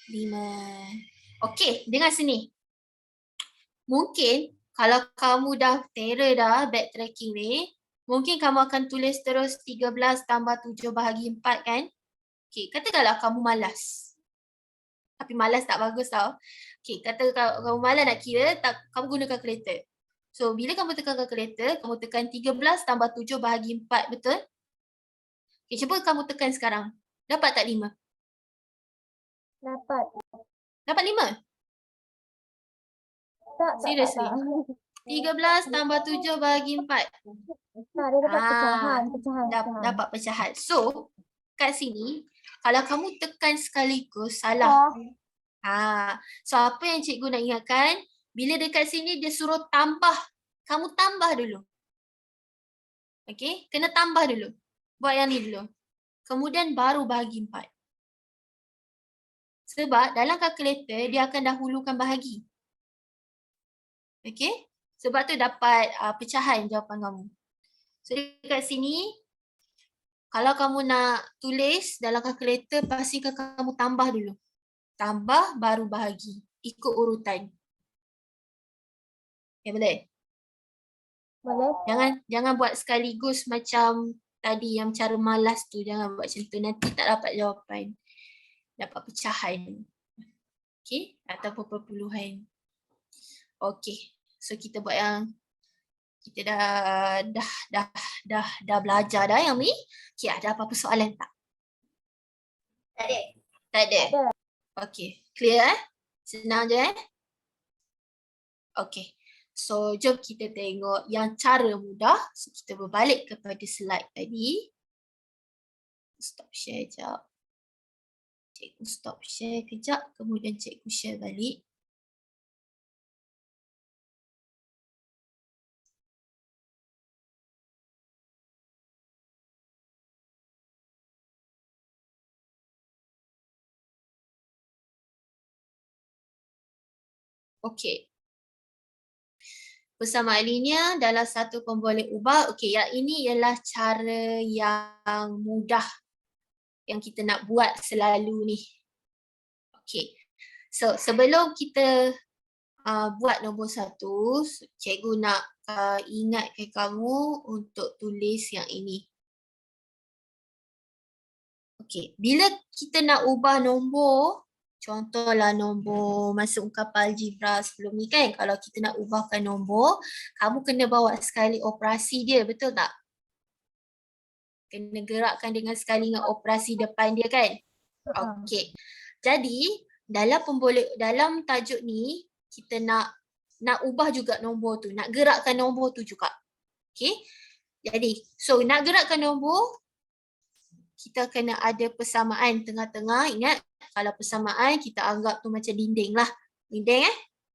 5. Okey, dengar sini. Mungkin kalau kamu dah terror dah backtracking ni, mungkin kamu akan tulis terus 13 tambah 7 bahagi 4 kan? Okey, katakanlah kamu malas. Tapi malas tak bagus tau. Okey, kata kamu malas nak kira, kamu guna kalkulator. So, bila kamu tekan kalkulator, kamu tekan 13 tambah 7 bahagi 4, betul? Okey, cuba kamu tekan sekarang. Dapat tak 5? Dapat. Dapat 5? Tak. Seriously? 13 tambah 7 bahagi 4. Tak, dia dapat pecahan. Dapat pecahan. So, kat sini, kalau kamu tekan sekaligus, salah. So, apa yang cikgu nak ingatkan, bila dekat sini dia suruh tambah, kamu tambah dulu. Okey, kena tambah dulu. Buat yang ni dulu. Kemudian baru bahagi 4. Sebab dalam kalkulator, dia akan dahulukan bahagi. Okey? Sebab tu dapat pecahan jawapan kamu. So, dekat sini, kalau kamu nak tulis dalam kalkulator, pastikan kamu tambah dulu. Tambah, baru bahagi. Ikut urutan. Okay, boleh? Boleh. Jangan buat sekaligus macam tadi yang cara malas tu. Jangan buat macam tu. Nanti tak dapat jawapan. Dapat pecahan. Okay? Ataupun perpuluhan. Okay. So, kita buat yang kita dah belajar dah yang ni. Okay, ada apa-apa soalan tak? Tak ada. Okay. Clear Senang je Okay. So, jom kita tengok yang cara mudah. So, kita berbalik kepada slide tadi. Stop share sekejap. Cikgu stop share kejap. Kemudian cikgu share balik. Okey. Persamaan linear dalam satu pemboleh ubah. Okey, yang ini ialah cara yang mudah yang kita nak buat selalu ni. Okey. So, sebelum kita buat nombor 1, cikgu nak ingatkan kamu untuk tulis yang ini. Okey, bila kita nak ubah nombor, contohlah nombor masuk ungkapan algebra sebelum ni kan, kalau kita nak ubahkan nombor, kamu kena bawa skali operasi dia, betul tak? Kena gerakkan dengan skali dengan operasi depan dia kan? Okey. Jadi, dalam tajuk ni, kita nak ubah juga nombor tu, nak gerakkan nombor tu juga. Okey? Jadi, so nak gerakkan nombor, kita kena ada persamaan tengah-tengah. Ingat, kalau persamaan kita anggap tu macam dinding lah. Dinding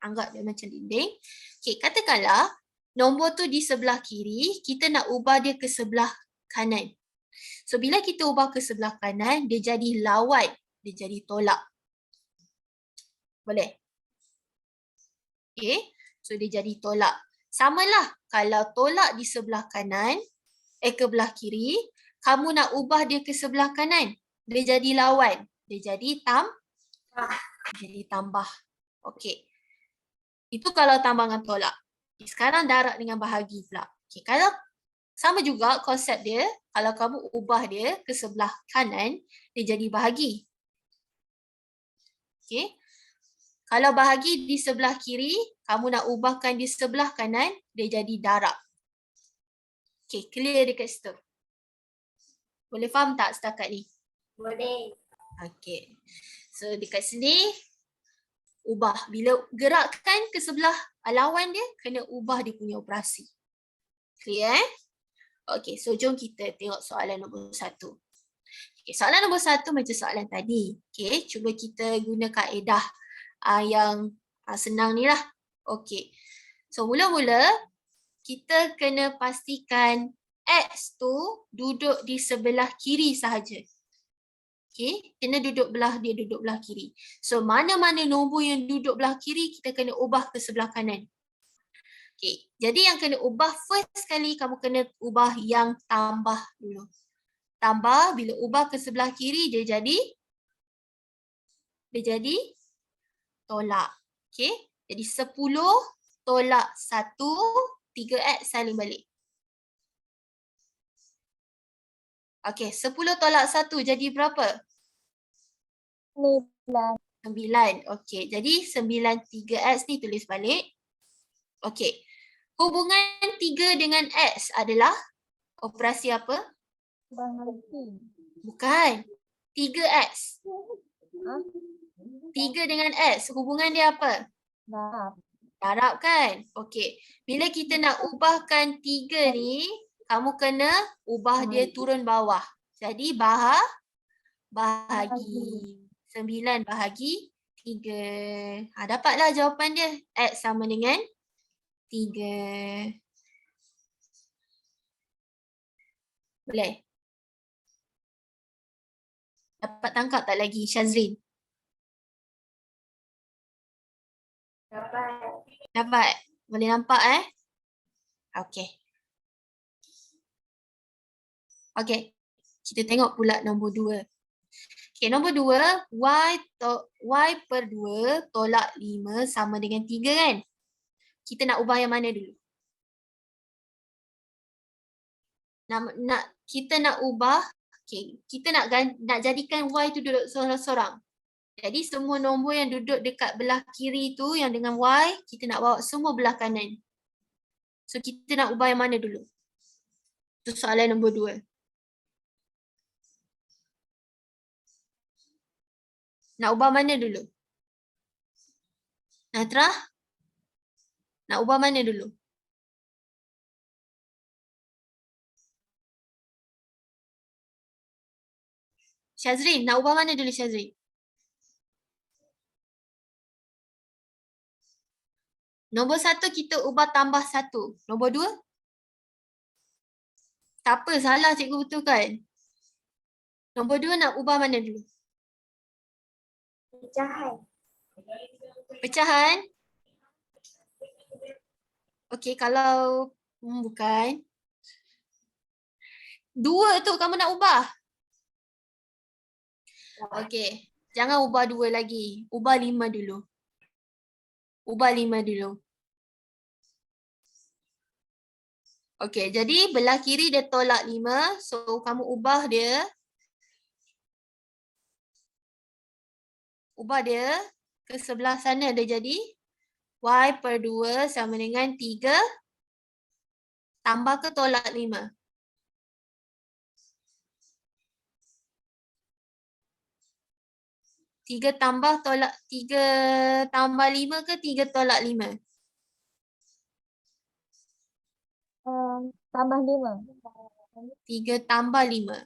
anggap dia macam dinding. Okey, katakanlah nombor tu di sebelah kiri, kita nak ubah dia ke sebelah kanan. So bila kita ubah ke sebelah kanan, dia jadi lawan, dia jadi tolak. Boleh? Okey, so dia jadi tolak. Samalah kalau tolak di sebelah kanan, ke belah kiri, kamu nak ubah dia ke sebelah kanan, dia jadi lawan, dia jadi tambah. Okey. Itu kalau tambah dengan tolak. Okay, sekarang darab dengan bahagi pula. Okey, kalau sama juga konsep dia, kalau kamu ubah dia ke sebelah kanan, dia jadi bahagi. Okey. Kalau bahagi di sebelah kiri, kamu nak ubahkan di sebelah kanan, dia jadi darab. Okey, clear dekat situ. Boleh faham tak setakat ni? Boleh. Okey. So dekat sini ubah. Bila gerakkan ke sebelah lawan dia, kena ubah dia punya operasi. Clear Okey, so jom kita tengok soalan nombor 1. Okey, soalan nombor 1 macam soalan tadi. Okey, cuba kita guna kaedah yang senang ni lah. Okey. So mula-mula kita kena pastikan X tu duduk di sebelah kiri sahaja. Okey, kena duduk belah kiri. So mana-mana nombor yang duduk belah kiri kita kena ubah ke sebelah kanan. Okey, jadi yang kena ubah first sekali kamu kena ubah yang tambah dulu. Tambah, bila ubah ke sebelah kiri dia jadi tolak. Okey, jadi 10 tolak 1, 3x saling balik. Okey, 10 tolak 1 jadi berapa? 9. Okey, jadi 9 3x ni tulis balik. Okey, hubungan 3 dengan x adalah operasi apa? Bukan. 3x. 3 dengan x, hubungan dia apa? Darab kan? Okey. Bila kita nak ubahkan 3 ni, kamu kena ubah dia turun bawah. Jadi bahagi. 9 bahagi 3. Dapatlah jawapan dia. X sama dengan 3. Boleh? Dapat tangkap tak lagi Syazrin? Dapat. Boleh nampak Okey. Okey. Kita tengok pula nombor 2. Okey, nombor 2, y per 2 tolak 5 sama dengan 3 kan? Kita nak ubah yang mana dulu? Kita nak ubah, okey, kita nak jadikan y tu duduk seorang-seorang. Jadi semua nombor yang duduk dekat belah kiri tu yang dengan y, kita nak bawa semua belah kanan. So kita nak ubah yang mana dulu? Itu soalan nombor 2. Nak ubah mana dulu? Natra? Nak ubah mana dulu? Syazrin, nak ubah mana dulu Syazrin? Nombor 1 kita ubah tambah 1. Nombor 2? Tak apa, salah cikgu betulkan. Nombor 2 nak ubah mana dulu? Pecahan. Pecahan? Okey, kalau bukan. 2 tu kamu nak ubah. Okey, jangan ubah 2 lagi. Ubah 5 dulu. Ubah 5 dulu. Okey, jadi belah kiri dia tolak 5. So, kamu ubah dia. Ubah dia ke sebelah sana dia jadi y per 2 sama dengan 3 tambah ke tolak 5. 3 tambah 5 ke 3 tolak 5? Tambah 5. 3 tambah 5.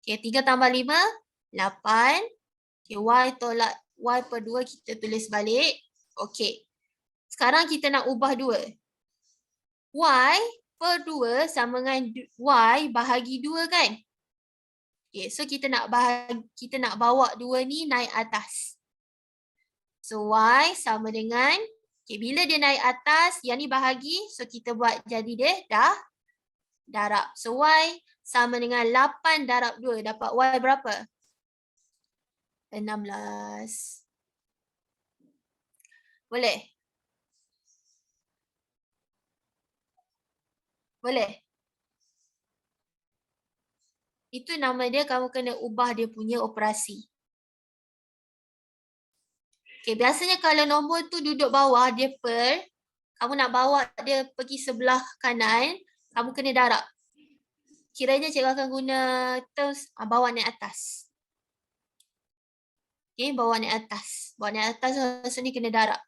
Okey, 3 tambah 5, 8. Okey, y tolak y per 2 kita tulis balik. Okey. Sekarang kita nak ubah 2. Y per 2 sama dengan y bahagi 2 kan? Okey, so kita nak bawa 2 ni naik atas. So y sama dengan, okey, bila dia naik atas, yang ni bahagi, so kita buat jadi dia darab. So y sama dengan 8 darab 2, dapat y berapa? 16. Boleh? Boleh? Itu nama dia, kamu kena ubah dia punya operasi. Okay, biasanya kalau nombor tu duduk bawah, dia per, kamu nak bawa dia pergi sebelah kanan, kamu kena darab. Kiranya cikgu akan guna terms bawa naik atas. Okay, bawa naik atas. Bawa naik atas maksudnya kena darab.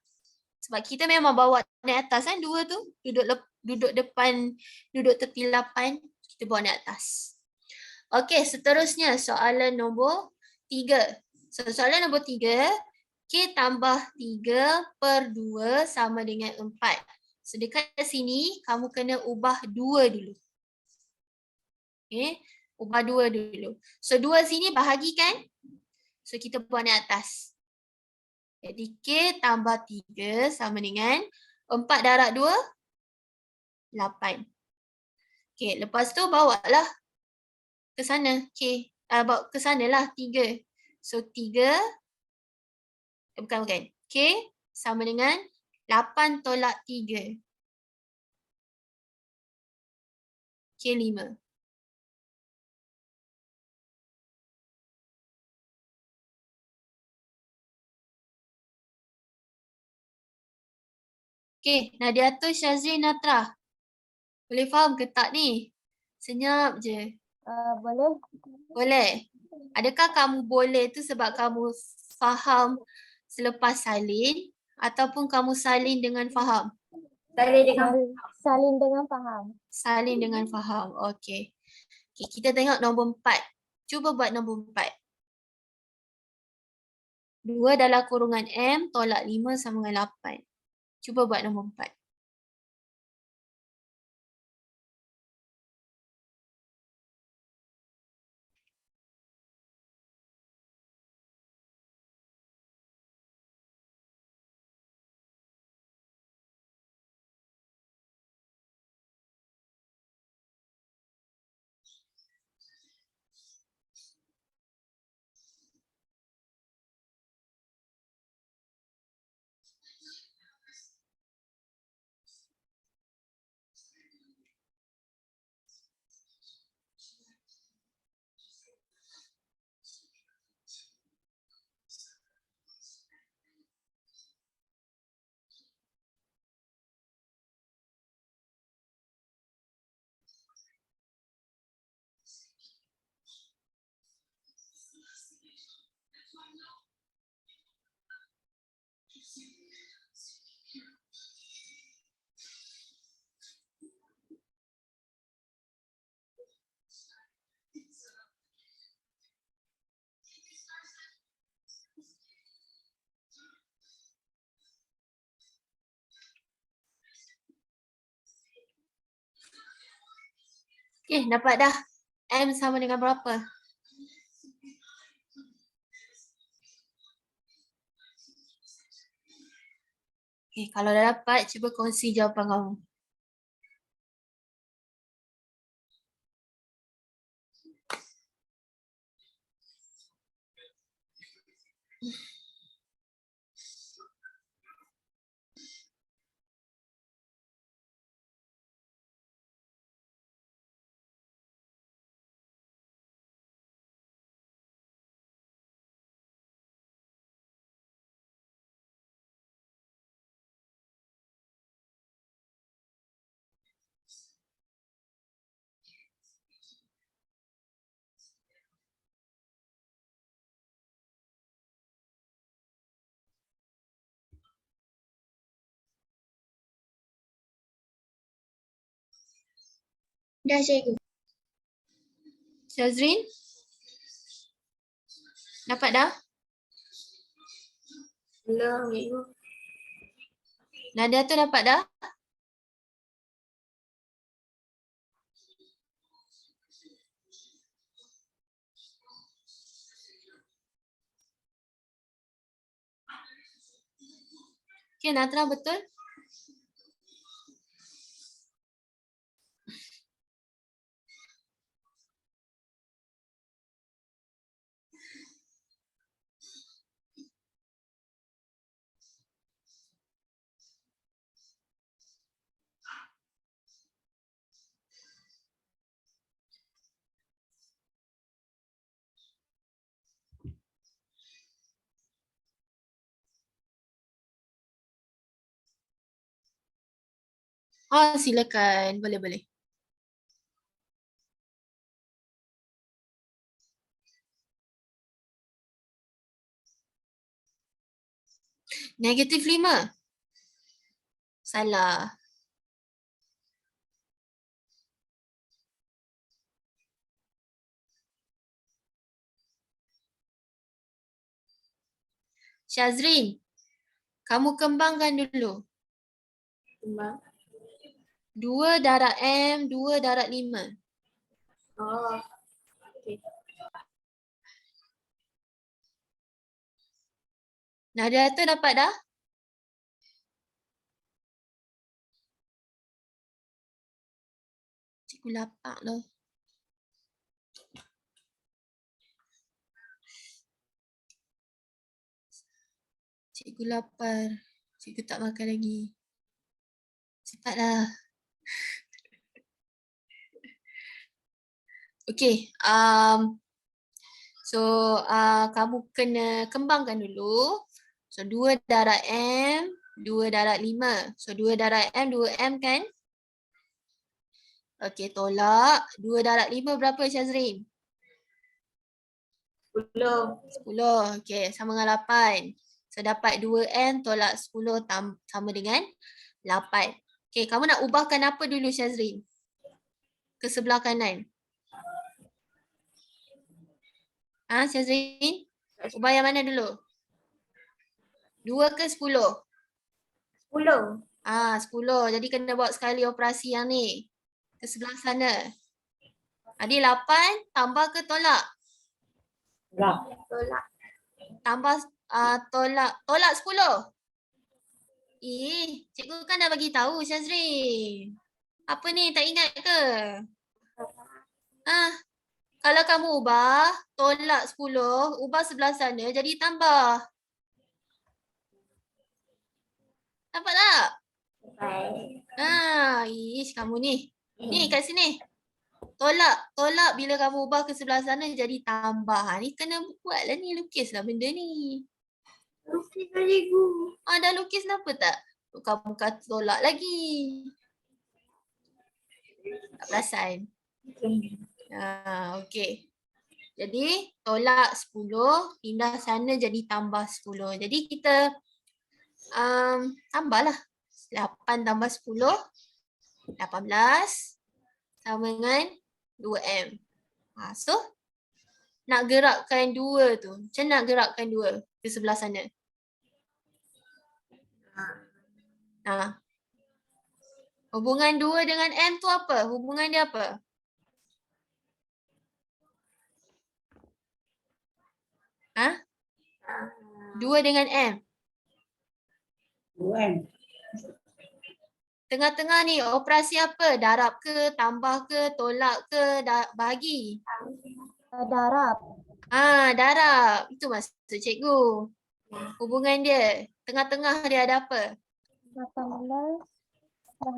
Sebab kita memang bawa naik atas kan, 2 tu duduk depan, duduk tepi 8, kita bawa naik atas. Okey, seterusnya soalan nombor 3. So, soalan nombor 3, K tambah 3 per 2 sama dengan 4. So, dekat sini kamu kena ubah 2 dulu. Okey, ubah 2 dulu. So, 2 sini bahagikan. So, kita buat naik atas. Jadi, K tambah 3 sama dengan 4 darab 2, 8. Okey, lepas tu bawa lah ke sana, K. Bawa ke sana lah 3. So 3, bukan. K sama dengan 8 tolak 3. K 5. Okay, Nadiatul, Syazrin, Natra. Boleh faham ke tak ni? Senyap je. Boleh. Boleh. Adakah kamu boleh tu sebab kamu faham selepas salin ataupun kamu salin dengan faham? Salin dengan faham. Salin dengan faham. Okey. Okay, kita tengok nombor 4. Cuba buat nombor 4. 2 dalam kurungan M tolak 5 sama dengan 8. Cuba buat nombor 4. Okay, dapat dah. M sama dengan berapa? Okay, kalau dah dapat, cuba kongsi jawapan kamu. Dah cikgu. Syazrin? Dapat dah? Belum cikgu. Nadia tu dapat dah? Okay, Natra betul? Oh, silakan. Boleh. -5. Salah. Syazrin, kamu kembangkan dulu. Kembang. 2 darab M, 2 darab 5. Oh. Okay. Nadia tu dapat dah? Cikgu lapak lah. Cikgu lapar. Cikgu tak makan lagi. Cepatlah. Okay. So, kamu kena kembangkan dulu. So, 2 darab M, 2 darab 5. So, 2 darab M, 2M kan? Okay, tolak. 2 darab 5 berapa Syazrin? 10. 10. Okay, sama dengan 8. So, dapat 2M tolak 10 sama dengan 8. Okay, kamu nak ubahkan apa dulu Syazrin? Ke sebelah kanan. Syazrin? Ubah yang mana dulu? 2 ke 10? 10. 10. Jadi kena buat sekali operasi yang ni. Ke sebelah sana. Adik 8 tambah ke tolak? Tolak. Tambah tolak 10. Cikgu kan dah bagi tahu Syazrin. Apa ni, tak ingat ke? Kalau kamu ubah tolak 10, ubah sebelah sana jadi tambah. Dapat tak? Kamu ni. Ni kat sini. Tolak bila kamu ubah ke sebelah sana jadi tambah. Ni kena buatlah ni, lukislah benda ni. Lukis lah cikgu. Dah lukis kenapa tak? Kamu kata tolak lagi. Tak perasan. Okey. Jadi tolak 10, pindah sana jadi tambah 10. Jadi kita tambahlah. 8 tambah 10, 18 sama dengan 2M. So, nak gerakkan 2 tu. Macam nak gerakkan 2 ke sebelah sana? Hubungan 2 dengan M tu apa? Hubungan dia apa? 2 dengan M. 2M. Tengah-tengah ni operasi apa? Darab ke, tambah ke, tolak ke, bahagi? Darab. Darab. Itu maksud cikgu. Hubungan dia. Tengah-tengah dia ada apa? 18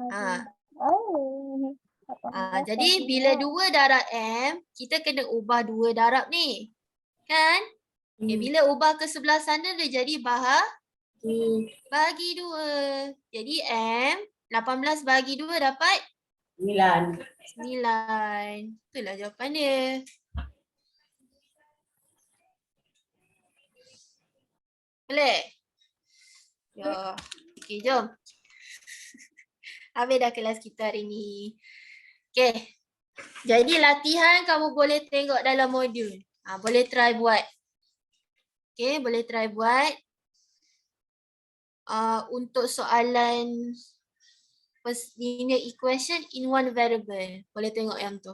Ah. bahagi. 18 Jadi bahagi bila 2. 2 darab M, kita kena ubah 2 darab ni. Kan? Okay, bila ubah ke sebelah sana dia jadi bahagi 2. Jadi M, 18 bahagi 2 dapat 9. 9. Itulah jawapan dia. Boleh? Ya. Okey, jom. Habis dah kelas kita hari ni. Okey. Jadi latihan kamu boleh tengok dalam modul. Boleh try buat. Okey, boleh try buat. Untuk soalan linear equation in one variable. Boleh tengok yang tu.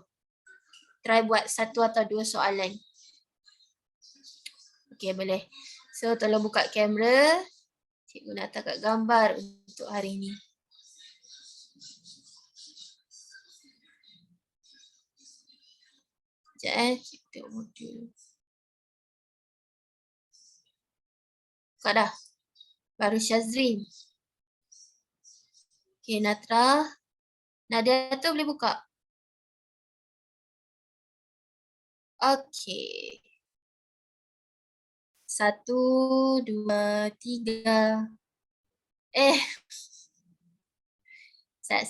Try buat 1 atau 2 soalan. Okey, boleh. So, tolong buka kamera. Cikgu nak letak gambar untuk hari ni. Sekejap cikgu tengok modul. Buka dah. Baru Syazrin. Okey, Natra. Nadia tu boleh buka? Okey. 1, 2, 3. Set.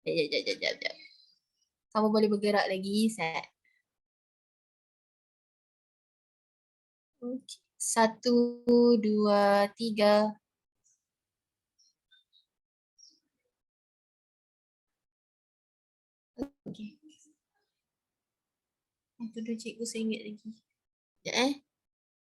Sekejap. Kamu boleh bergerak lagi, set. Okay. 1, 2, 3. Okey. Itu tu cikgu saya ingat lagi. Sekejap